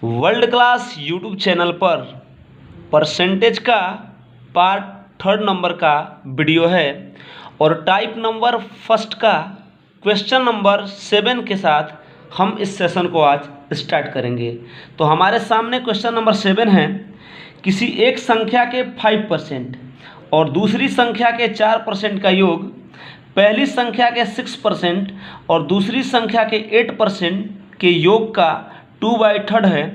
World class YouTube channel पर percentage का part 3 number का वीडियो है और टाइप नंबर फर्स्ट का क्वेश्चन नंबर 7 के साथ हम इस सेशन को आज स्टार्ट करेंगे। तो हमारे सामने क्वेश्चन नंबर 7 है, किसी एक संख्या के 5% और दूसरी संख्या के 4% का योग पहली संख्या के 6% और दूसरी संख्या के 8% के योग का 2/3 है,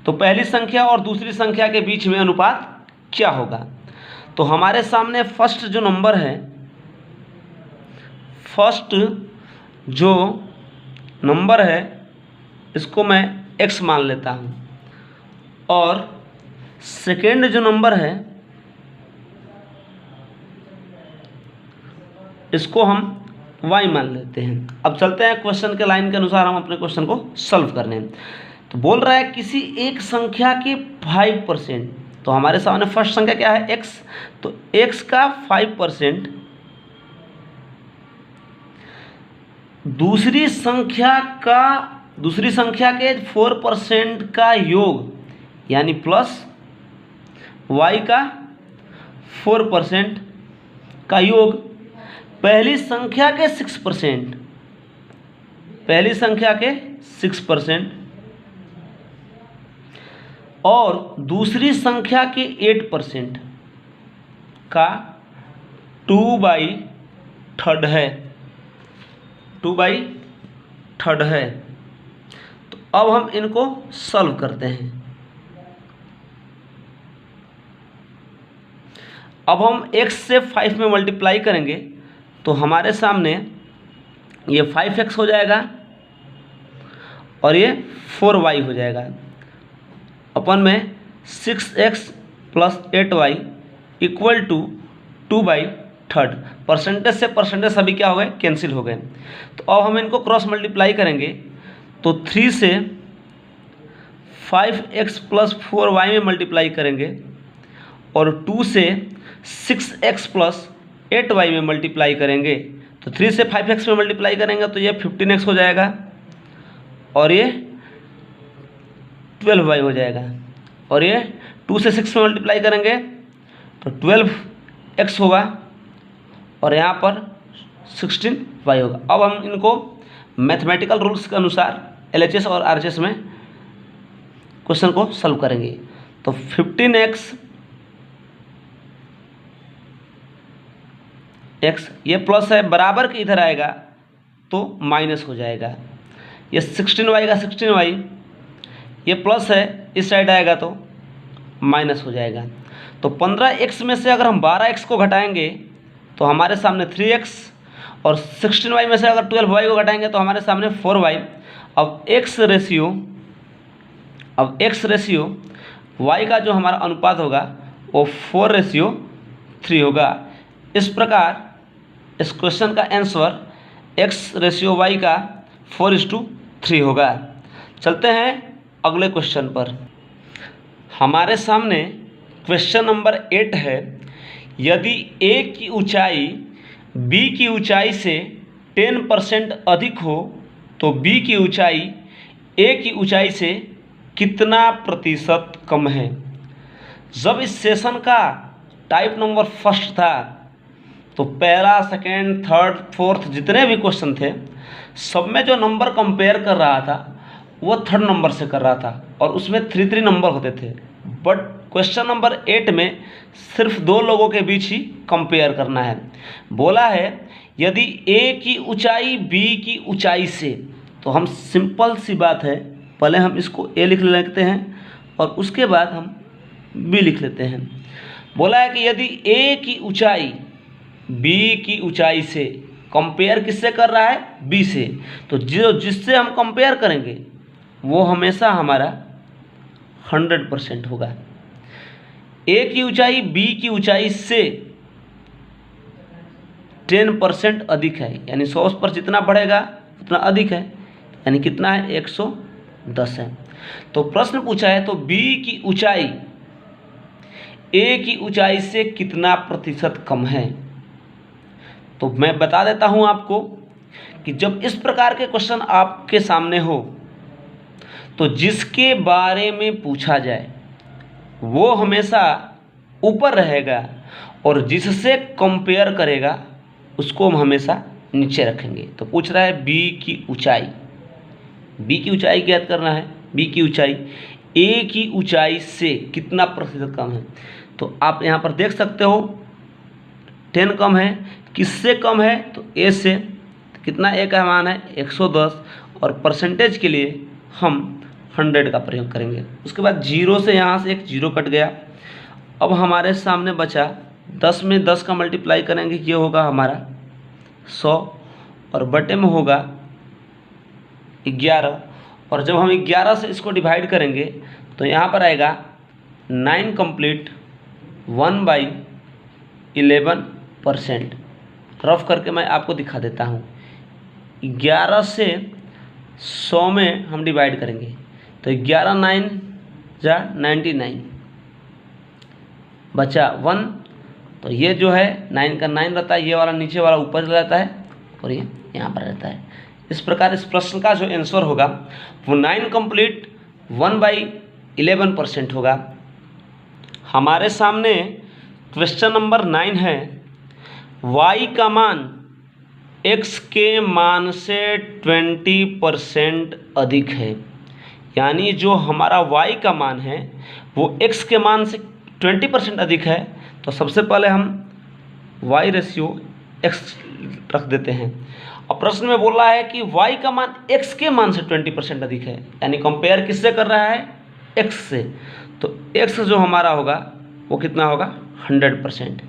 तो पहली संख्या और दूसरी संख्या के बीच में अनुपात क्या होगा। तो हमारे सामने फर्स्ट जो नंबर है, फर्स्ट जो नंबर है इसको मैं x मान लेता हूँ और सेकेंड जो नंबर है इसको हम y मान लेते हैं। अब चलते हैं क्वेश्चन के लाइन के अनुसार हम अपने क्वेश्चन को सॉल्व करने। तो बोल रहा है किसी एक संख्या के 5%, तो हमारे सामने फर्स्ट संख्या क्या है x, तो x का 5% दूसरी संख्या के 4% का योग यानी प्लस y का 4% का योग पहली संख्या के 6% और दूसरी संख्या के 8% का 2/3 है। 2/3 है। तो अब हम इनको सॉल्व करते हैं। अब हम x से 5 में मल्टीप्लाई करेंगे तो हमारे सामने ये 5x हो जाएगा और ये 4y हो जाएगा अपन में 6x + 8y = 2/3। परसेंटेज से परसेंटेज सभी क्या हो गए, कैंसिल हो गए। तो अब हम इनको क्रॉस मल्टीप्लाई करेंगे तो 3 से 5x + 4y में मल्टीप्लाई करेंगे और 2 से 6x + 8y में मल्टीप्लाई करेंगे। तो 3 से 5x में मल्टीप्लाई करेंगे तो ये 15x हो जाएगा और ये 12y हो जाएगा और ये 2 से 6 में मल्टीप्लाई करेंगे तो 12x होगा और यहाँ पर 16y होगा। अब हम इनको मैथमेटिकल रूल्स के अनुसार LHS और RHS में क्वेश्चन को सॉल्व करेंगे। तो 15x ये प्लस है बराबर के इधर आएगा तो माइनस हो जाएगा। ये 16y का 16y ये प्लस है इस साइड आएगा तो माइनस हो जाएगा। तो 15x में से अगर हम 12x को घटाएंगे तो हमारे सामने 3x और 16y में से अगर 12y को घटाएंगे तो हमारे सामने 4y। अब x रेशियो y का जो हमारा अनुपात होगा वो 4:3 होगा। इस प्रकार इस क्वेश्चन का आंसर x/y का 4:3 होगा। चलते हैं अगले क्वेश्चन पर। हमारे सामने क्वेश्चन नंबर 8 है, यदि a की ऊंचाई b की ऊंचाई से 10% अधिक हो तो b की ऊंचाई a की ऊंचाई से कितना प्रतिशत कम है। जब इस सेशन का टाइप नंबर फर्स्ट था तो पहला, सेकेंड, थर्ड, फोर्थ जितने भी क्वेश्चन थे सब में जो नंबर कंपेयर कर रहा था वो 3rd नंबर से कर रहा था और उसमें 3 नंबर होते थे। बट क्वेश्चन नंबर 8 में सिर्फ 2 लोगों के बीच ही कंपेयर करना है। बोला है यदि a की ऊंचाई b की ऊंचाई से, तो हम सिंपल सी बात है पहले हम इसको a लिख लेते हैं और उसके बाद हम b लिख लेते हैं। बोला है कि यदि a की ऊंचाई b की ऊंचाई से कंपेयर किससे कर रहा है, b से, तो जिससे हम कंपेयर करेंगे वो हमेशा हमारा 100% होगा। a की ऊंचाई b की ऊंचाई से 10% अधिक है यानी 100 पर जितना बढ़ेगा उतना अधिक है, यानी कितना है 110 है। तो प्रश्न पूछा है तो b की ऊंचाई a की ऊंचाई से कितना प्रतिशत कम है। तो मैं बता देता हूं आपको कि जब इस प्रकार के क्वेश्चन आपके सामने हो तो जिसके बारे में पूछा जाए वो हमेशा ऊपर रहेगा और जिससे कंपेयर करेगा उसको हम हमेशा नीचे रखेंगे। तो पूछ रहा है बी की ऊंचाई, बी की ऊंचाई ज्ञात करना है। बी की ऊंचाई ए की ऊंचाई से कितना प्रतिशत कम है। तो आप यहाँ पर देख सकते हो 10 कम है। किससे कम है? तो ए से। कितना ए का मान है? 110। और परसेंटेज के लिए हम 100 का प्रयोग करेंगे। उसके बाद 0 से यहाँ से एक 0 कट गया। अब हमारे सामने बचा 10 में 10 का मल्टीप्लाई करेंगे, ये होगा हमारा 100 और बटे में होगा 11। और जब हम 11 से इसको डिवाइड करेंगे तो यहाँ पर आएगा 9 कंप्लीट 1/11%। रफ करके मैं आपको दिखा देता हूँ। 11 से 100 में हम डिवाइड करेंगे तो 11 9 जा 99 बचा 1। तो ये जो है 9 का 9 रहता है, ये वाला नीचे वाला ऊपर रहता है और ये यहाँ पर रहता है। इस प्रकार इस प्रश्न का जो आंसर होगा वो 9 कंप्लीट 1/11% होगा। हमारे सामने क्वेश्चन नंबर 9 है, y का मान x के मान से 20% अधिक है। यानी जो हमारा y का मान है वो x के मान से 20% अधिक है। तो सबसे पहले हम y रेशियो x रख देते हैं। अब प्रश्न में बोल रहा है कि y का मान x के मान से 20% अधिक है, यानी कंपेयर किससे कर रहा है? x से। तो x जो हमारा होगा वो कितना होगा? 100%।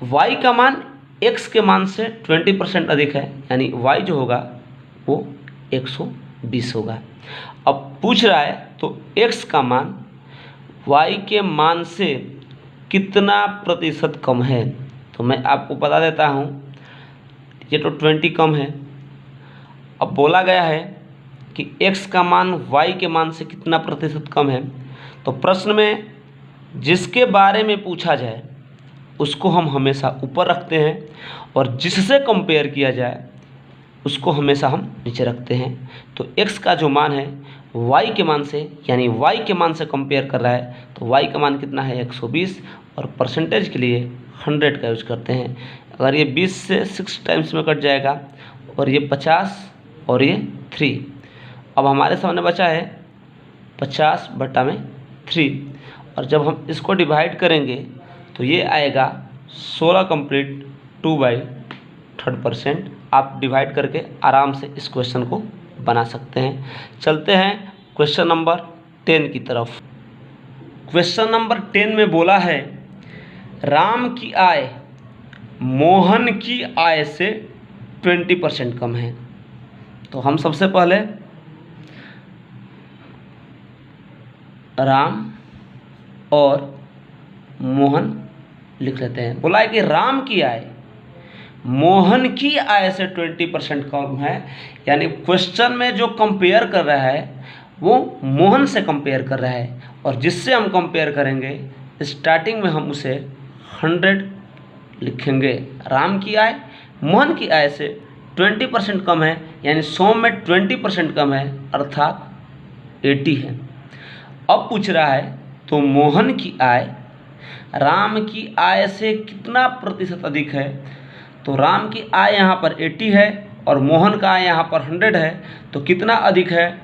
y का मान x के मान से 20% अधिक है, यानी y जो होगा वो 120 होगा। अब पूछ रहा है तो x का मान y के मान से कितना प्रतिशत कम है। तो मैं आपको बता देता हूँ, ये तो 20 कम है। अब बोला गया है कि x का मान y के मान से कितना प्रतिशत कम है। तो प्रश्न में जिसके बारे में पूछा जाए उसको हम हमेशा ऊपर रखते हैं और जिससे कंपेयर किया जाए उसको हमेशा हम नीचे रखते हैं। तो x का जो मान है y के मान से, यानी y के मान से कंपेयर कर रहा है, तो y का मान कितना है? 120। और परसेंटेज के लिए 100 का यूज करते हैं। अगर ये 20 से 6 टाइम्स में कट जाएगा और ये 50 और ये 3। अब हमारे सामने बचा है 50/3। और जब हम इसको डिवाइड करेंगे तो ये आएगा 16 कंप्लीट 2/3%। आप डिवाइड करके आराम से इस क्वेश्चन को बना सकते हैं। चलते हैं क्वेश्चन नंबर 10 की तरफ। क्वेश्चन नंबर 10 में बोला है, राम की आय मोहन की आय से 20% कम है। तो हम सबसे पहले राम और मोहन लिख लेते हैं। बोला है कि राम की आय मोहन की आय से 20% कम है, यानी क्वेश्चन में जो कंपेयर कर रहा है वो मोहन से कंपेयर कर रहा है। और जिससे हम कंपेयर करेंगे स्टार्टिंग में हम उसे 100 लिखेंगे। राम की आय मोहन की आय से 20% कम है, यानी 100 में 20% कम है, अर्थात 80 है। अब पूछ रहा है तो मोहन की आय राम की आय से कितना प्रतिशत अधिक है। तो राम की आय यहाँ पर 80 है और मोहन का आय यहाँ पर 100 है। तो कितना अधिक है?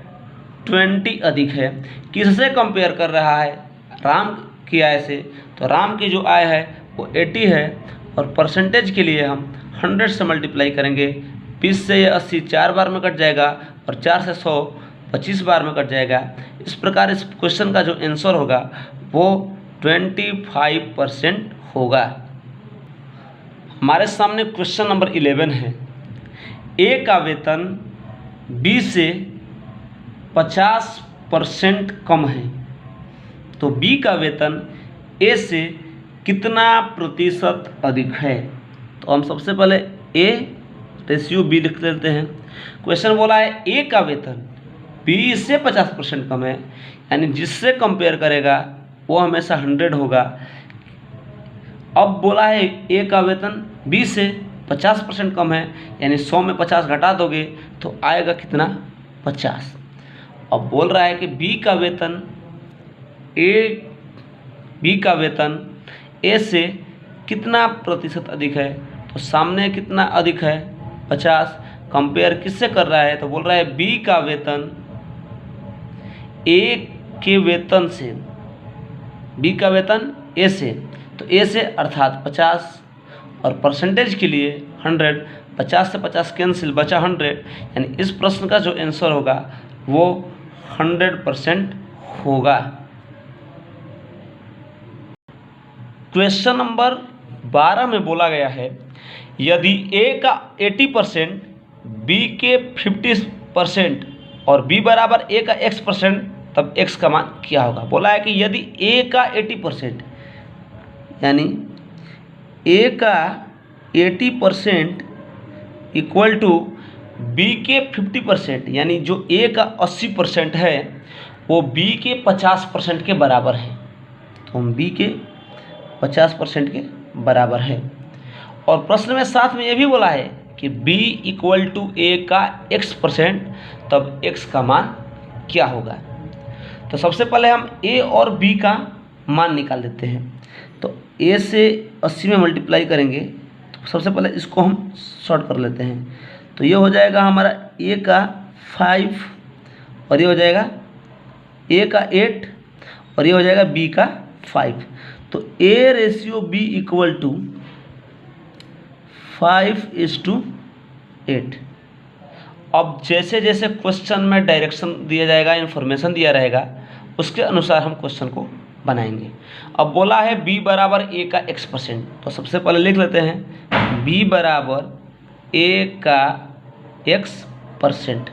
20 अधिक है। किससे कंपेयर कर रहा है? राम की आय से। तो राम की जो आय है वो 80 है और परसेंटेज के लिए हम 100 से मल्टीप्लाई करेंगे। 20 से ये 80 4 बार में कट जाएगा और 4 से 100 25 बार में कट जाएगा। इस प्रकार इस क्वेश्चन का जो आंसर होगा वो 25% होगा। हमारे सामने क्वेश्चन नंबर 11 है, ए का वेतन बी से 50% कम है। तो बी का वेतन ए से कितना प्रतिशत अधिक है। तो हम सबसे पहले ए रेशियो बी लिख लेते हैं। क्वेश्चन बोला है ए का वेतन बी से 50% कम है, यानी जिससे कंपेयर करेगा वो हमेशा 100 होगा। अब बोला है ए का वेतन बी से 50% कम है, यानी 100 में 50 घटा दोगे तो आएगा कितना? 50। अब बोल रहा है कि बी का वेतन ए से कितना प्रतिशत अधिक है, तो सामने कितना अधिक है 50, कंपेयर किससे कर रहा है, तो बोल रहा है बी का वेतन ए के वेतन से, बी का वेतन ए से, तो ए से अर्थात 50 और परसेंटेज के लिए 100, 50 से 50 कैंसिल बचा 100, यानी इस प्रश्न का जो आंसर होगा वो 100% होगा। क्वेश्चन नंबर 12 में बोला गया है यदि ए का 80%, बी के 50% और बी बराबर ए का x%, तब x का मान क्या होगा। बोला है कि यदि ए का 80%, यानी ए का 80% इक्वल टू बी के 50%, यानी जो ए का 80% है वो बी के 50% के बराबर है, तो हम बी के 50% के बराबर है। और प्रश्न में साथ में ये भी बोला है कि b इक्वल टू ए का x%, तब x का मान क्या होगा। तो सबसे पहले हम a और b का मान निकाल देते हैं। तो a से 80 में मल्टीप्लाई करेंगे, तो सबसे पहले इसको हम शॉर्ट कर लेते हैं। तो ये हो जाएगा हमारा a का 5 और ये हो जाएगा a का 8 और ये हो जाएगा b का 5। तो a ratio b equal to 5:8। अब जैसे जैसे क्वेश्चन में डायरेक्शन दिया जाएगा, इन्फॉर्मेशन दिया रहेगा, उसके अनुसार हम क्वेश्चन को बनाएंगे। अब बोला है b बराबर a का x%, तो सबसे पहले लिख लेते हैं b बराबर a का x%।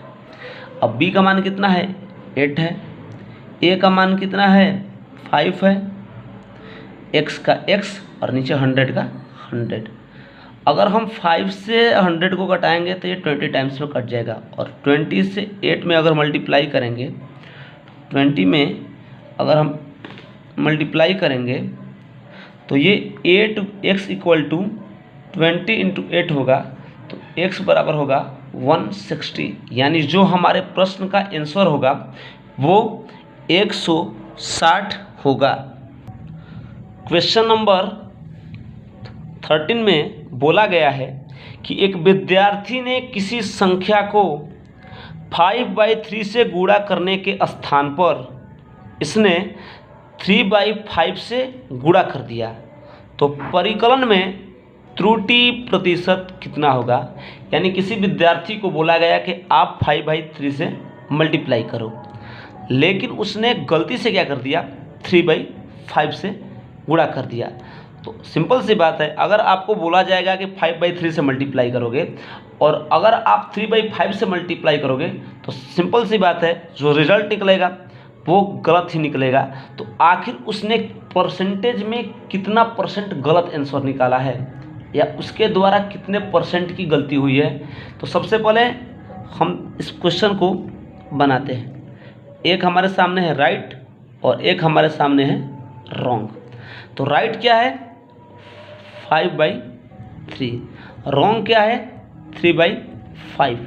अब b का मान कितना है 8 है, a का मान कितना है 5 है, x का x और नीचे 100 का 100। अगर हम 5 से 100 को घटाएंगे तो ये 20 टाइम्स में कट जाएगा, और 20 से 8 में अगर मल्टीप्लाई करेंगे, 20 में अगर हम मल्टीप्लाई करेंगे तो ये 8x इक्वल टू 20 इंटू 8 होगा, तो x बराबर होगा 160, यानी जो हमारे प्रश्न का आंसर होगा वो 160 होगा। क्वेश्चन नंबर 13 में बोला गया है कि एक विद्यार्थी ने किसी संख्या को 5/3 से गुणा करने के स्थान पर इसने 3/5 से गुणा कर दिया, तो परिकलन में त्रुटि प्रतिशत कितना होगा। यानी किसी विद्यार्थी को बोला गया कि आप 5/3 से मल्टीप्लाई करो, लेकिन उसने गलती से क्या कर दिया 3/5 से गुणा कर दिया। तो सिंपल सी बात है, अगर आपको बोला जाएगा कि 5/3 से मल्टीप्लाई करोगे और अगर आप 3/5 से मल्टीप्लाई करोगे, तो सिंपल सी बात है जो रिजल्ट निकलेगा वो गलत ही निकलेगा। तो आखिर उसने परसेंटेज में कितना परसेंट गलत आंसर निकाला है या उसके द्वारा कितने परसेंट की गलती हुई है। तो सबसे पहले हम इस क्वेश्चन को बनाते हैं। एक हमारे सामने है राइट और एक हमारे सामने है रॉन्ग। तो राइट क्या है 5/3, रॉन्ग क्या है 3/5।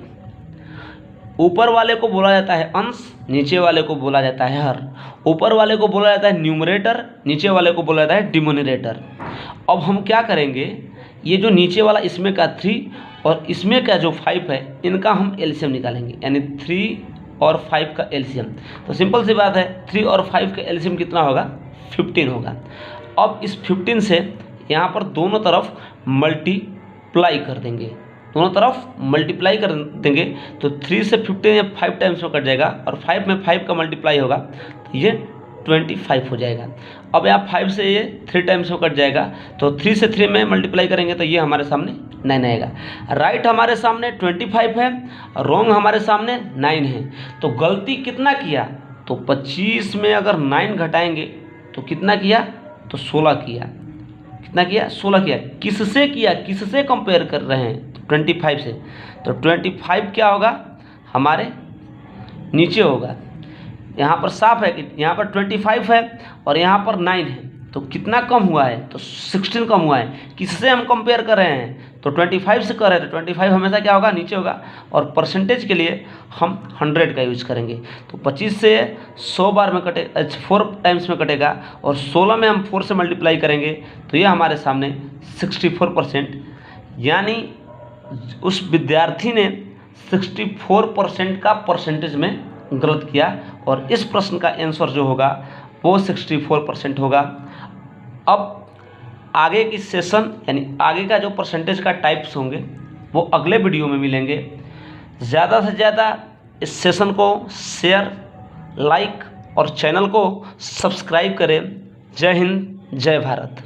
ऊपर वाले को बोला जाता है अंश, नीचे वाले को बोला जाता है हर। ऊपर वाले को बोला जाता है न्यूमरेटर, नीचे वाले को बोला जाता है डिनोमिनेटर। अब हम क्या करेंगे, ये जो नीचे वाला इसमें का 3 और इसमें का जो 5 है, इनका हम एलसीएम निकालेंगे, यानी 3 और 5 का एलसीएम। तो सिंपल सी बात है 3 और 5 का एलसीएम कितना होगा 15 होगा। अब इस 15 से यहाँ पर दोनों तरफ मल्टीप्लाई कर देंगे, दोनों तरफ मल्टीप्लाई कर देंगे, तो 3 से 15 या 5 टाइम्स में कट जाएगा और 5 में 5 का मल्टीप्लाई होगा तो ये 25 हो जाएगा। अब यहाँ 5 से ये 3 टाइम्स में कट जाएगा, तो 3 से 3 में मल्टीप्लाई करेंगे तो ये हमारे सामने 9 आएगा। राइट हमारे सामने 25 है, रॉन्ग हमारे सामने 9 है। तो गलती कितना किया, तो 25 में अगर 9 घटाएंगे तो कितना किया, तो 16 किया। कितना किया 16 किया। किससे किया, किससे कंपेयर कर रहे हैं, 25 से। तो 25 क्या होगा हमारे नीचे होगा। यहाँ पर साफ है कि यहाँ पर 25 है और यहाँ पर 9 है, तो कितना कम हुआ है, तो 16 कम हुआ है। किससे हम कंपेयर कर रहे हैं, तो 25 से कर रहे थे, 25 हमेशा क्या होगा, नीचे होगा। और परसेंटेज के लिए हम 100 का यूज करेंगे। तो 25 से 100 बार में कटे 4 टाइम्स में कटेगा, और 16 में हम 4 से मल्टीप्लाई करेंगे, तो ये हमारे सामने 64%, यानी उस विद्यार्थी ने 64% का परसेंटेज में गलत किया, और इस प्रश्न का आंसर जो होगा वो 64% होगा। अब आगे की सेशन यानी आगे का जो परसेंटेज का टाइप्स होंगे वो अगले वीडियो में मिलेंगे। ज़्यादा से ज़्यादा इस सेशन को शेयर, लाइक और चैनल को सब्सक्राइब करें। जय हिंद, जय भारत।